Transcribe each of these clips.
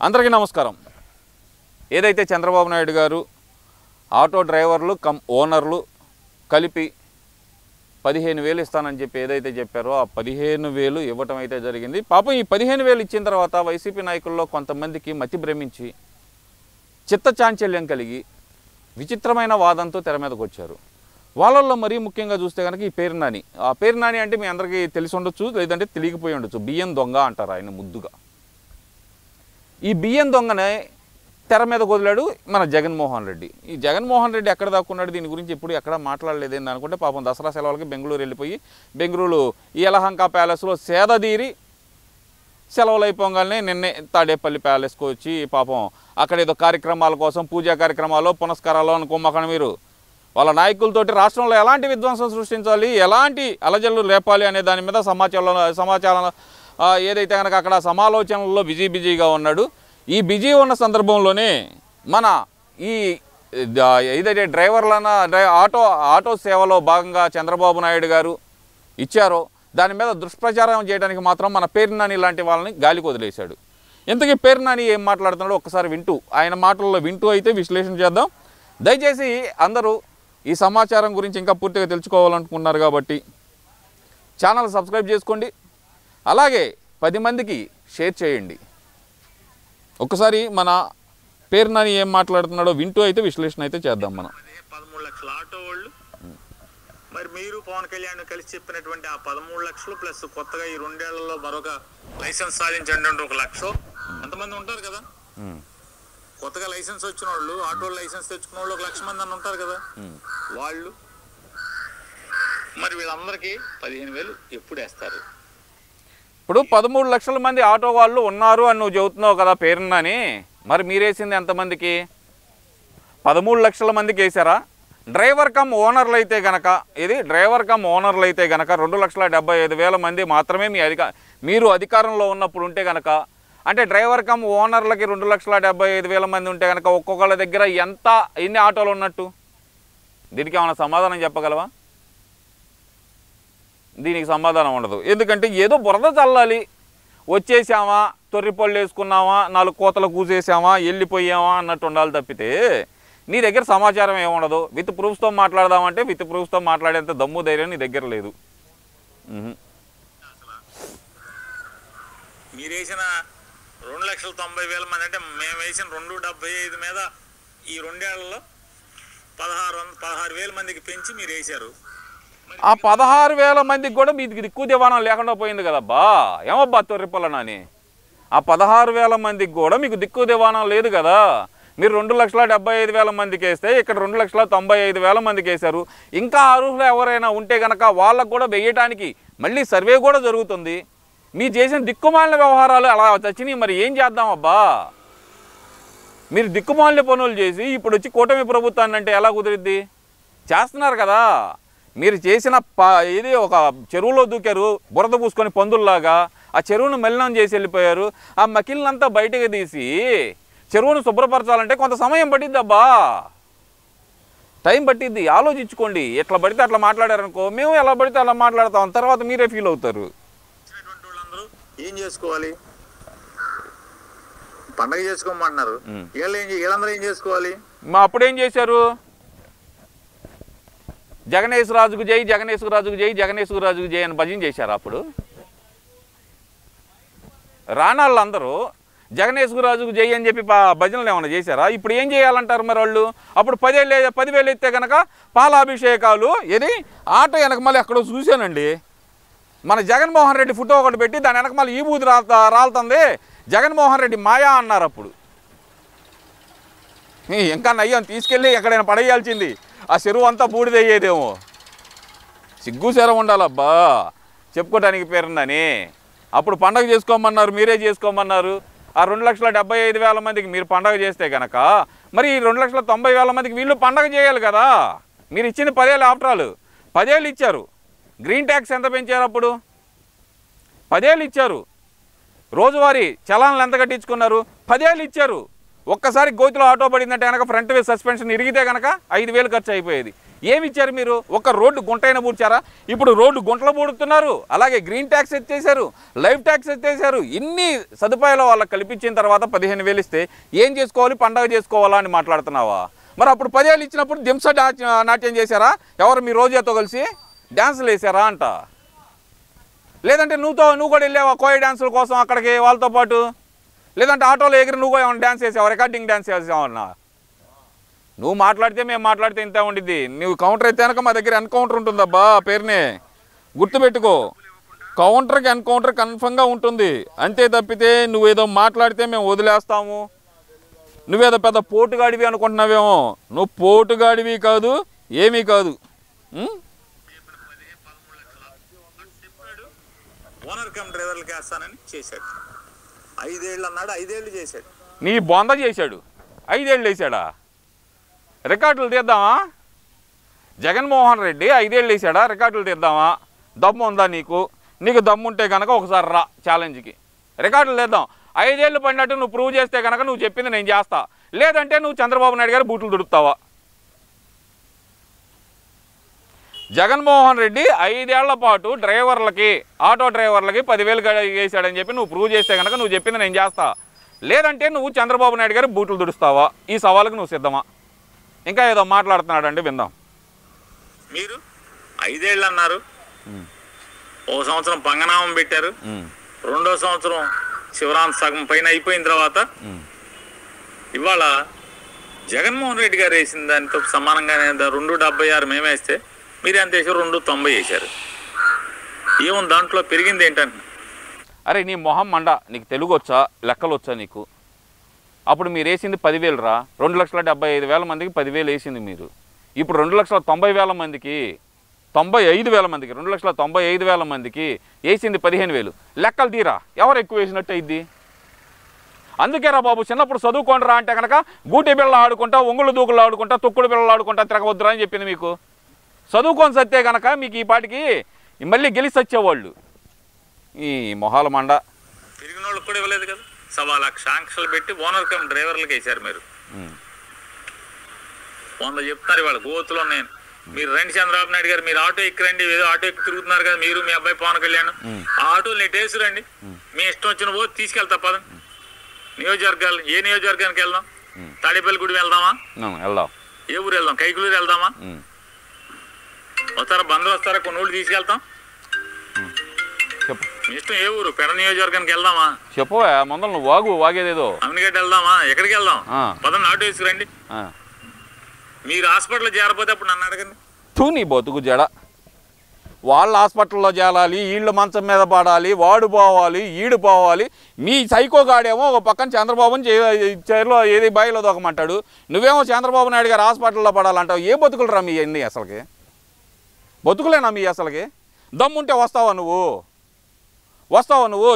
అందరికీ నమస్కారం. ఏదైతే చంద్రబాబు నాయుడు గారు ఆటో డ్రైవర్లు కమ్ ఓనర్లు కలిపి 15,000 ఇస్తానని చెప్పి ఏదైతే చెప్పారో ఆ 15,000 ఇవ్వటం అయితే జరిగింది. పాపం ఈ 15,000 ఇచ్చిన తర్వాత వైసీపీ నాయకుల్లో కొంతమందికి మతి భ్రమించి చిత్తచాంచల్యం కలిగి విచిత్రమైన వాదంతో తెర మీదకి వచ్చారు. వాళ్ళల్లో మరీ ముఖ్యంగా చూస్తే కనుక ఈ పేరు నాని. ఆ పేరు నాని అంటే మీ అందరికీ తెలిసి ఉండొచ్చు, లేదంటే తెలియకపోయి ఉండొచ్చు. బియ్యం దొంగ అంటారు ఆయన ముద్దుగా. ఈ బియ్యం దొంగనే తెర మీద వదిలాడు మన జగన్మోహన్ రెడ్డి. ఈ జగన్మోహన్ రెడ్డి ఎక్కడ దాక్కున్నాడు, దీని గురించి ఎప్పుడు ఎక్కడ మాట్లాడలేదేంది అనుకుంటే పాపం దసరా సెలవులకి బెంగళూరు వెళ్ళిపోయి బెంగళూరు యలహంక ప్యాలెస్లో సేదదీరి సెలవులు అయిపోగానే నిన్నే తాడేపల్లి ప్యాలెస్కి వచ్చి పాపం అక్కడ ఏదో కార్యక్రమాల కోసం పూజా కార్యక్రమాలు పునస్కారాలు అనుకోమకండి మీరు. వాళ్ళ నాయకులతోటి రాష్ట్రంలో ఎలాంటి విధ్వంసం సృష్టించాలి, ఎలాంటి అలజల్లు లేపాలి అనే దాని మీద సమాచారం ఏదైతే కనుక అక్కడ సమాలోచనల్లో బిజీగా ఉన్నాడు. ఈ బిజీ ఉన్న సందర్భంలోనే మన ఈ ఏదైతే ఆటో సేవలో భాగంగా చంద్రబాబు నాయుడు గారు ఇచ్చారో దాని మీద దుష్ప్రచారం చేయడానికి మాత్రం మన పేరు నాని లాంటి వాళ్ళని గాలికి వదిలేశాడు. ఇంతకీ పేరు నాని ఏం మాట్లాడుతున్నాడో ఒక్కసారి ఆయన మాటల్లో వింటూ అయితే విశ్లేషణ చేద్దాం. దయచేసి అందరూ ఈ సమాచారం గురించి ఇంకా పూర్తిగా తెలుసుకోవాలనుకుంటున్నారు కాబట్టి ఛానల్ సబ్స్క్రైబ్ చేసుకోండి, అలాగే 10 మందికి షేర్ చేయండి. ఒక్కసారి మన పేరు నాని ఏం మాట్లాడుతున్నాడో వింటూ అయితే విశ్లేషణ అయితే చేద్దాం. మనం 13 లక్షల ఆటో వాళ్ళు, మరి మీరు పవన్ కళ్యాణ్ కలిసి చెప్పినటువంటి ఆ 13 లక్షలు ప్లస్ కొత్తగా ఈ 2 ఏళ్లలో మరొక లైసెన్స్ సాధించండి 1 లక్ష, ఎంతమంది ఉంటారు కదా కొత్తగా లైసెన్స్ వచ్చిన వాళ్ళు, ఆటో లైసెన్స్ తెచ్చుకున్న వాళ్ళు 1 లక్ష మంది అని ఉంటారు కదా వాళ్ళు. మరి వీళ్ళందరికీ 15,000 ఎప్పుడు వేస్తారు? ఇప్పుడు 13 లక్షల మంది ఆటో వాళ్ళు ఉన్నారు అని నువ్వు చెబుతున్నావు కదా పేరున్నాని. మరి మీరేసింది ఎంతమందికి? 13 లక్షల మందికి వేసారా? డ్రైవర్ కమ్ ఓనర్లు అయితే గనక 2,75,000 మంది మాత్రమే మీరు అధికారంలో ఉన్నప్పుడు ఉంటే కనుక, అంటే డ్రైవర్ కమ్ ఓనర్లకి 2,75,000 మంది ఉంటే కనుక ఒక్కొక్కళ్ళ దగ్గర ఎన్ని ఆటోలు ఉన్నట్టు? దీనికి ఏమైనా సమాధానం చెప్పగలవా? దీనికి సమాధానం ఉండదు. ఎందుకంటే ఏదో బురద చల్లాలి, వచ్చేసామా, తొర్రిపళ్ళు వేసుకున్నామా, 4 కోతలు కూసేసామా, వెళ్ళిపోయామా అన్నట్టు ఉండాలి తప్పితే నీ దగ్గర సమాచారం ఏముండదు. విత్ ప్రూఫ్స్తో మాట్లాడదామంటే విత్ ప్రూఫ్స్తో మాట్లాడేంత దమ్ము ధైర్యం నీ దగ్గర లేదు. మీరు వేసిన 2,90,000 మంది అంటే మేము వేసిన 275 మీద ఈ 2 ఏళ్లలో 16,000 మందికి పెంచి మీరు వేశారు. ఆ 16,000 మందికి కూడా మీకు దిక్కు దివాణం లేకుండా పోయింది కదబ్బా. ఏమబ్బా తొర్రిపల్లనని? ఆ 16,000 మందికి కూడా మీకు దిక్కు దివాణం లేదు కదా. మీరు 2,75,000 మందికి వేస్తే ఇక్కడ 2,95,000 మందికి వేశారు. ఇంకా అర్హులు ఎవరైనా ఉంటే కనుక వాళ్ళకు కూడా వేయటానికి మళ్ళీ సర్వే కూడా జరుగుతుంది. మీరు చేసిన దిక్కుమాలిన వ్యవహారాలు అలా చచ్చినాయి. మరి ఏం చేద్దాం అబ్బా? మీరు దిక్కుమాలిన పనులు చేసి ఇప్పుడు వచ్చి కూటమి ప్రభుత్వాన్ని అంటే ఎలా కుదిరిద్ది? చేస్తున్నారు కదా. మీరు చేసిన ఇది ఒక చెరువులో దూకారు బురద పూసుకొని పందుల్లాగా, ఆ చెరువును మలినం చేసి వెళ్ళిపోయారు. ఆ మకిలినంతా బయటకు తీసి చెరువును శుభ్రపరచాలంటే కొంత సమయం పట్టిద్ది అబ్బా, టైం పట్టిద్ది. ఆలోచించుకోండి. ఎట్లా పడితే అట్లా మాట్లాడారనుకో, మేము ఎలా పడితే అలా మాట్లాడతాం, తర్వాత మీరే ఫీల్ అవుతారు. వాళ్ళందరూ ఏం చేసుకోవాలి? పండగ చేసుకోమంటున్నారు, వీళ్ళందరూ ఏం చేసుకోవాలి? మా అప్పుడేం చేశారు? జగనేశ్వరాజుకు జై, జగనేశ్వరాజుకు జై, జగనేశ్వరాజుకు జై అని భజన చేశారు. అప్పుడు రానాళ్ళందరూ జగనేశ్వరాజుకు జై అని చెప్పి భజనలు ఏమైనా చేశారా? ఇప్పుడు ఏం చేయాలంటారు మరి వాళ్ళు? అప్పుడు 10,000 ఎత్తే కనుక పాలాభిషేకాలు ఏది ఆటో వెనక మళ్ళీ ఎక్కడో చూశానండి. మన జగన్మోహన్ రెడ్డి ఫోటో ఒకటి పెట్టి దాని వెనక మళ్ళీ ఈ బూది రాలుతుంది, జగన్మోహన్ రెడ్డి మాయా అన్నారు. అప్పుడు ఇంకా నయ్యం తీసుకెళ్ళి ఎక్కడైనా పడేయాల్సింది, ఆ చెరువు అంతా బూడిదయ్యేదేమో. సిగ్గు శరం ఉండాలబ్బా చెప్పుకోవడానికి పేరుందని. అప్పుడు పండగ చేసుకోమన్నారు, మీరే చేసుకోమన్నారు. ఆ 2,75,000 మందికి మీరు పండగ చేస్తే కనుక మరి ఈ 2,90,000 మందికి వీళ్ళు పండగ చేయాలి కదా. మీరు ఇచ్చింది 10,000 ఆఫ్టర్ ఆల్ 10,000 ఇచ్చారు. గ్రీన్ ట్యాక్స్ ఎంత పెంచారు? అప్పుడు 10,000 ఇచ్చారు. రోజువారీ చలాన్లు ఎంత కట్టించుకున్నారు? 10,000 ఇచ్చారు. ఒక్కసారి గోతిలో ఆటో పడిందంటే కనుక ఫ్రంట్ వే సస్పెన్షన్ ఇరిగితే కనుక 5,000 ఖర్చు అయిపోయేది. ఏమి ఇచ్చారు మీరు? ఒక రోడ్డు గుంటైనా పూడ్చారా? ఇప్పుడు రోడ్డు గుంటలు పూడుతున్నారు, అలాగే గ్రీన్ ట్యాక్స్ ఎత్తేసారు, లైఫ్ ట్యాక్స్ ఎత్తేసారు. ఇన్ని సదుపాయాలు వాళ్ళకి కల్పించిన తర్వాత 15,000 ఇస్తే ఏం చేసుకోవాలి? పండగ చేసుకోవాలా అని మాట్లాడుతున్నావా? మరి అప్పుడు 10,000 ఇచ్చినప్పుడు దింస నాట్యం చేశారా? ఎవరు మీ రోజాతో కలిసి డ్యాన్సులు వేసారా అంట? లేదంటే నువ్వు కూడా వెళ్ళావా కోయ డ్యాన్సుల కోసం అక్కడికి వాళ్ళతో పాటు? లేదంటే ఆటోలో ఎగిరి నువ్వు ఏమన్నా డ్యాన్స్ చేసావా? రికార్డింగ్ డ్యాన్స్ చేసావన్నా? నువ్వు మాట్లాడితే మేము మాట్లాడితే ఇంత ఉండిద్ది. నువ్వు కౌంటర్ అయితే కనుక మా దగ్గర ఎన్కౌంటర్ ఉంటుందబ్బా. పేరునే గుర్తుపెట్టుకో, కౌంటర్కి ఎన్కౌంటర్ కన్ఫర్మ్గా ఉంటుంది. అంతే తప్పితే నువ్వేదో మాట్లాడితే మేము వదిలేస్తాము, నువ్వేదో పెద్ద పోటుగాడివి అనుకుంటున్నావేమో. నువ్వు పోటుగాడివి కాదు, ఏమీ కాదు. ఓనర్ కమ్ డ్రైవర్లకి వేస్తానని చేశాడు. 5 ఏళ్ళు అన్నాడు, 5 ఏళ్ళు చేశాడు. నీ బొంద చేశాడు, 5 ఏళ్ళు వేసాడా? రికార్డులు తీద్దామా? జగన్మోహన్ రెడ్డి 5 ఏళ్ళు వేసాడా? రికార్డులు తీద్దామా? దమ్ము ఉందా నీకు? నీకు దమ్ముంటే కనుక ఒకసారి రా ఛాలెంజ్కి, రికార్డులు తీద్దాం. 5 ఏళ్ళు పడినట్టు నువ్వు ప్రూవ్ చేస్తే కనుక నువ్వు చెప్పింది నేను చేస్తా. లేదంటే నువ్వు చంద్రబాబు నాయుడు గారు బూట్లు దుడుపుతావా? జగన్మోహన్ రెడ్డి 5 ఏళ్ల పాటు డ్రైవర్లకి, ఆటో డ్రైవర్లకి 10,000 వేసాడని చెప్పి నువ్వు ప్రూవ్ చేస్తే కనుక నువ్వు చెప్పింది నేను చేస్తా. లేదంటే నువ్వు చంద్రబాబు నాయుడు గారు బూట్లు దుడుస్తావా? ఈ సవాలుకు నువ్వు సిద్ధమా? ఇంకా ఏదో మాట్లాడుతున్నాడండి, విందాం. మీరు 5 ఏళ్ళు అన్నారు, ఓ సంవత్సరం పంగనామం పెట్టారు, రెండో సంవత్సరం శివరాం సగం పైన అయిపోయిన తర్వాత ఇవాళ జగన్మోహన్ రెడ్డి గారు వేసిన దానితో సమానంగానే 2.76 మేమేస్తే మీరు ఎంత వేసారు? 2.90 వేశారు. ఏముంది దాంట్లో? పెరిగింది ఏంటంటే? అరే నీ మొహం మండ, నీకు తెలుగు వచ్చా, లెక్కలు వచ్చా నీకు? అప్పుడు మీరు వేసింది 10,000 రా. 2,75,000 మందికి 10,000 వేసింది మీరు. ఇప్పుడు 2,90,000 మందికి, 95,000 మందికి, 2,95,000 మందికి వేసింది 15,000. లెక్కలు తీరా, ఎవరు ఎక్కువ వేసినట్టు అయింది? అందుకేరా బాబు, చిన్నప్పుడు చదువుకోండిరా అంటే కనుక గూటి బిళ్ళ ఆడుకుంటా, ఒంగుళ్ళు దూకులు ఆడుకుంటా, తొక్కుడు బిళ్ళలు ఆడుకుంటా తిరగవద్దురా అని చెప్పింది మీకు. చదువుకొని సత్తే కనుక మీకు ఈ పాటికి మళ్ళీ గెలిచి వచ్చేవాళ్ళు. ఈ మొహాల మండ. తిరిగిన వాళ్ళకి కూడా ఇవ్వలేదు కదా. 1,00,000 ఆంక్షలు పెట్టి ఓనర్ కమ్ డ్రైవర్లకి వేశారు మీరు. 100 చెప్తున్నారు ఇవాళ గోతులు ఉన్నాయని. మీరు రండి చంద్రబాబు నాయుడు గారు, మీరు ఆటో ఎక్కిరండి, ఏదో ఆటో ఎక్కి తిరుగుతున్నారు కదా మీరు, మీ అబ్బాయి పవన్ కళ్యాణ్. ఆ ఆటోలు నెట్టేసి రండి, మీ ఇష్టం వచ్చిన పోతే తీసుకెళ్తా పదండి. నియోజకవర్గాలు, ఏ నియోజకవర్గానికి వెళ్దాం? తాడేపల్లి గుడి వెళ్దామా? వెళ్దాం. ఏ ఊరు వెళ్దాం? కైకులూరు వెళ్దామా? వస్తారా? బంధువు వస్తారా? కొన్ని ఊళ్ళు తీసుకెళ్తాం. చెప్పు, మీ ఇష్టం. ఏ ఊరు? పెడ నియోజకవర్గానికి వెళ్దామా? చెప్పు ముందర నువ్వు వాగేదేదో. అమ్మినిగడ్డ వెళ్దామా? ఎక్కడికి వెళ్దాం? పదండి ఆటో వేసుకురండి. మీరు హాస్పిటల్లో చేరపోతే అప్పుడు నన్ను అడగండి. నీ బతుకు జడ. వాళ్ళ హాస్పిటల్లో చేరాలి, వీళ్ళు మంచం మీద పడాలి, వాడు పోవాలి, ఈడు పోవాలి. మీ సైకోగాడేమో ఒక పక్కన చంద్రబాబుని చైర్లో ఏది బాయిలో దొక్కమంటాడు, నువ్వేమో చంద్రబాబు నాయుడు గారు హాస్పిటల్లో పడాలంటావు. ఏ బతుకులు రా మీ అన్నీ? అసలుకి బతుకులేనా మీ? అసలుకి దమ్ముంటే వస్తావా నువ్వు?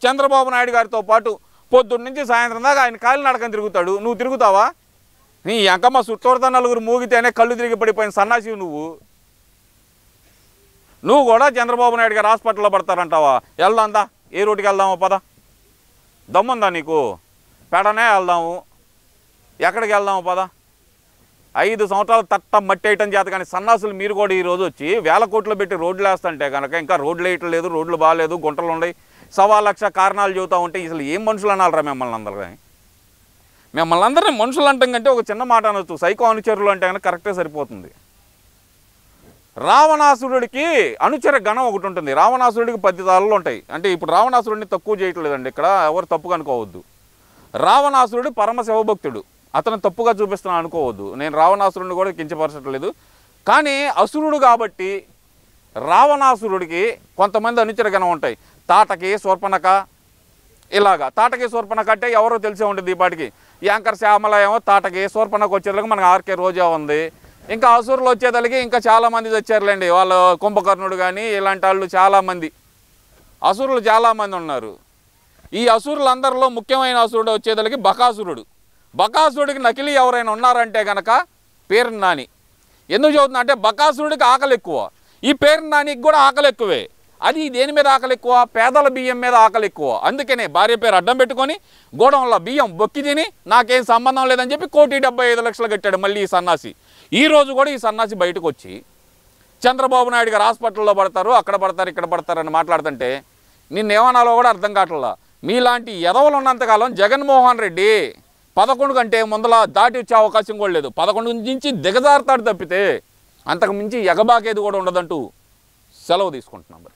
చంద్రబాబు నాయుడు గారితో పాటు పొద్దున్న నుంచి సాయంత్రం దాకా ఆయన కాలి నడకని తిరుగుతాడు, నువ్వు తిరుగుతావా? నీ అంకమ్మ చుట్టూరుతా 4 మూగితేనే కళ్ళు తిరిగి పడిపోయిన సన్నాసివి నువ్వు కూడా చంద్రబాబు నాయుడు గారు హాస్పిటల్లో పడతారంటావా? వెళ్దాందా, ఏ రోడ్డుకి వెళ్దామో పద. దమ్ముందా నీకు? పెడనే వెళ్దాము, ఎక్కడికి వెళ్దాము పద. 5 సంవత్సరాలు తట్ట మట్టి వేయటం చేత కానీ సన్నాసులు మీరు కూడా ఈరోజు వచ్చి 1,000 కోట్లు పెట్టి రోడ్లు వేస్తుంటే కనుక ఇంకా రోడ్లు వేయటం లేదు, రోడ్లు బాగాలేదు, గుంటలు ఉన్నాయి, 1,00,000 కారణాలు చెబుతూ ఉంటే అసలు ఏం మనుషులు అనాలరా మిమ్మల్ని అందరినీ? మిమ్మల్ని అందరినీ మనుషులు అంటాం కంటే ఒక చిన్న మాట అనొచ్చు, సైకో అనుచరులు అంటే కనుక కరెక్టే సరిపోతుంది. రావణాసురుడికి అనుచర గణం ఒకటి ఉంటుంది. రావణాసురుడికి 10 తలలు ఉంటాయి. అంటే ఇప్పుడు రావణాసురుడిని తక్కువ చేయట్లేదండి, ఇక్కడ ఎవరు తప్పుగా అనుకోవద్దు. రావణాసురుడు పరమ శివభక్తుడు, అతను తప్పుగా చూపిస్తున్నాను అనుకోవద్దు. నేను రావణాసురుడిని కూడా కించపరచట్లేదు. కానీ అసురుడు కాబట్టి రావణాసురుడికి కొంతమంది అనుచర గణం ఉంటాయి. తాటకి, శూర్పణఖ, ఇలాగా. తాటకి శూర్పణఖ అంటే ఎవరో తెలిసే ఉంటుంది. ఈ పాటికి యాంకర్ శ్యామల ఏమో తాటకి, శూర్పణఖ వచ్చేదానికి మనకు ఆర్కే రోజా ఉంది. ఇంకా అసురులు వచ్చేదానికి ఇంకా చాలామంది వచ్చారులేండి. వాళ్ళు కుంభకర్ణుడు కానీ ఇలాంటి వాళ్ళు చాలామంది అసురులు చాలామంది ఉన్నారు. ఈ అసురులందరిలో ముఖ్యమైన అసురుడు వచ్చేదానికి బకాసురుడు. బకాసురుడికి నకిలీ ఎవరైనా ఉన్నారంటే కనుక పేరు నాని. ఎందుకు చదువుతున్నా అంటే బకాసురుడికి ఆకలి ఎక్కువ, ఈ పేరు నానికి కూడా ఆకలి ఎక్కువే. అది దేని మీద ఆకలి ఎక్కువ? పేదల బియ్యం మీద ఆకలి ఎక్కువ. అందుకనే భార్య పేరు అడ్డం పెట్టుకొని గోడౌన్లో బియ్యం బొక్కి తిని నాకేం సంబంధం లేదని చెప్పి 1,75,00,000 కట్టాడు మళ్ళీ ఈ సన్నాసి. ఈరోజు కూడా ఈ సన్నాసి బయటకు వచ్చి చంద్రబాబు నాయుడు గారు హాస్పిటల్లో పడతారు, అక్కడ పడతారు, ఇక్కడ పడతారు అని మాట్లాడుతుంటే నిన్నేమనాలో కూడా అర్థం కావట్లా. మీలాంటి ఎదవలు ఉన్నంతకాలం జగన్మోహన్ రెడ్డి 11 కంటే ముందల దాటి వచ్చే అవకాశం కూడా లేదు. 11 నుంచి దిగజారుతాడు తప్పితే అంతకు మించి ఎగబాకేది కూడా ఉండదంటూ సెలవు తీసుకుంటున్నాం.